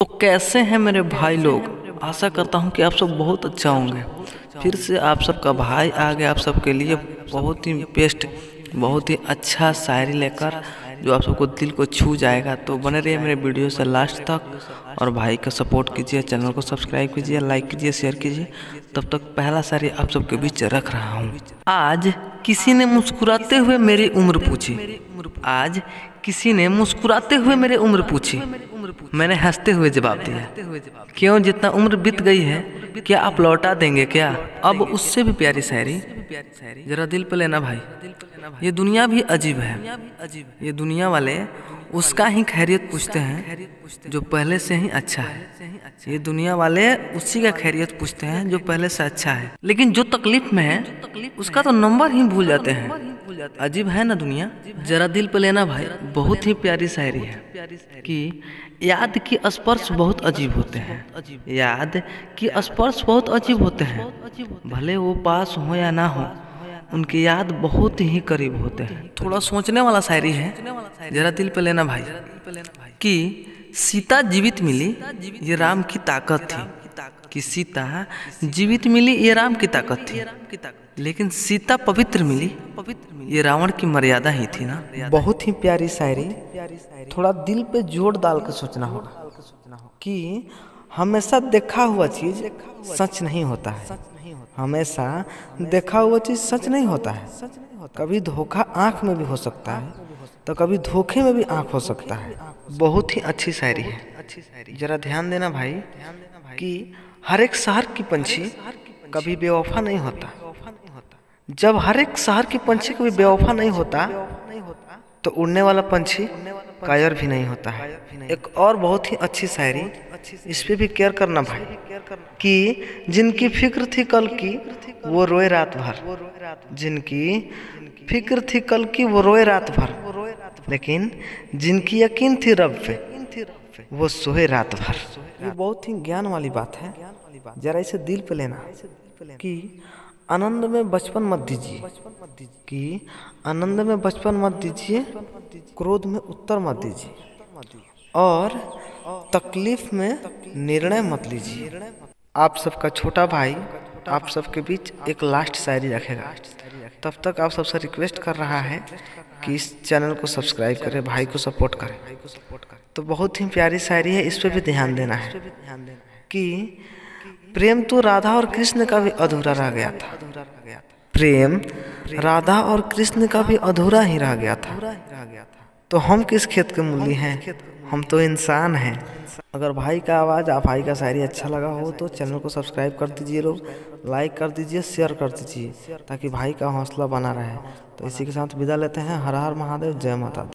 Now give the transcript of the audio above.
तो कैसे हैं मेरे भाई लोग। आशा करता हूं कि आप सब बहुत अच्छा होंगे। फिर से आप सबका भाई आ गया आप सबके लिए बहुत ही बेस्ट, बहुत ही अच्छा शायरी लेकर जो आप सबको दिल को छू जाएगा। तो बने रहिए मेरे वीडियो से लास्ट तक और भाई का सपोर्ट कीजिए, चैनल को सब्सक्राइब कीजिए, लाइक कीजिए, शेयर कीजिए। तब तक पहला शायरी आप सबके बीच रख रहा हूँ। आज किसी ने मुस्कुराते हुए मेरी उम्र पूछी, आज किसी ने मुस्कुराते हुए मेरी उम्र पूछी, मैंने हंसते हुए जवाब दिया, क्यों जितना उम्र बीत गई है क्या आप लौटा देंगे क्या। अब उससे भी प्यारी शायरी, जरा दिल पे लेना भाई। ये दुनिया भी अजीब है, ये दुनिया वाले उसका ही खैरियत पूछते हैं जो पहले से ही अच्छा है। ये दुनिया वाले उसी का खैरियत पूछते हैं जो पहले से अच्छा है, लेकिन जो तकलीफ में है उसका तो नंबर ही भूल जाते हैं। अजीब है ना दुनिया, जरा दिल पे लेना भाई। बहुत ही प्यारी शायरी है कि याद की स्पर्श बहुत अजीब होते हैं, याद की स्पर्श बहुत अजीब होते हैं। भले वो पास हो या ना हो, उनकी याद बहुत ही करीब होते हैं। थोड़ा सोचने वाला शायरी है, जरा दिल पे लेना भाई। कि सीता जीवित मिली ये राम की ताकत थी, कि सीता जीवित मिली ये राम की ताकत थी, लेकिन सीता पवित्र मिली ये रावण की मर्यादा ही थी ना। बहुत ही प्यारी शायरी, थोड़ा दिल पे जोर डाल के सोचना होगा कि हमेशा देखा हुआ चीज सच नहीं होता है, हमेशा देखा हुआ चीज सच नहीं होता है। कभी धोखा आंख में भी हो सकता है, तो कभी धोखे में भी आंख हो सकता है। बहुत ही अच्छी शायरी है, जरा ध्यान देना भाई। कि हर एक शहर की पंछी कभी बेवफा नहीं होता। जब हर एक शहर की पंछी कभी बेवफा नहीं होता, तो उड़ने वाला पंछी कायर भी नहीं होता है। एक और बहुत ही अच्छी शायरी, इस पे भी केयर करना भाई। कि जिनकी फिक्र थी कल की वो रोए रात भर, जिनकी फिक्र थी कल की वो रोए रात भर, लेकिन जिनकी यकीन थी रब पे वो सोए रात भर। ये बहुत ही ज्ञान वाली बात है, जरा इसे दिल पे लेना। कि आनंद में बचपन मत दीजिए, कि आनंद में बचपन मत दीजिए, क्रोध में उत्तर मत दीजिए, और तकलीफ में निर्णय मत लीजिए। आप सबका छोटा भाई आप सबके बीच एक लास्ट शायरी रखेगा। तब तक आप सबसे रिक्वेस्ट कर रहा है कि इस चैनल को सब्सक्राइब करें, भाई को सपोर्ट करें। तो बहुत ही प्यारी शायरी है, इस पे भी ध्यान देना है। कि प्रेम तो राधा और कृष्ण का भी अधूरा रह गया था, प्रेम राधा और कृष्ण का भी अधूरा ही रह गया था। तो हम किस खेत के मूली हैं, हम तो इंसान हैं। अगर भाई का आवाज़ भाई का शायरी अच्छा लगा हो तो चैनल को सब्सक्राइब कर दीजिए, लोग लाइक कर दीजिए, शेयर कर दीजिए, ताकि भाई का हौसला बना रहे। तो इसी के साथ विदा लेते हैं। हर हर महादेव, जय माता दी।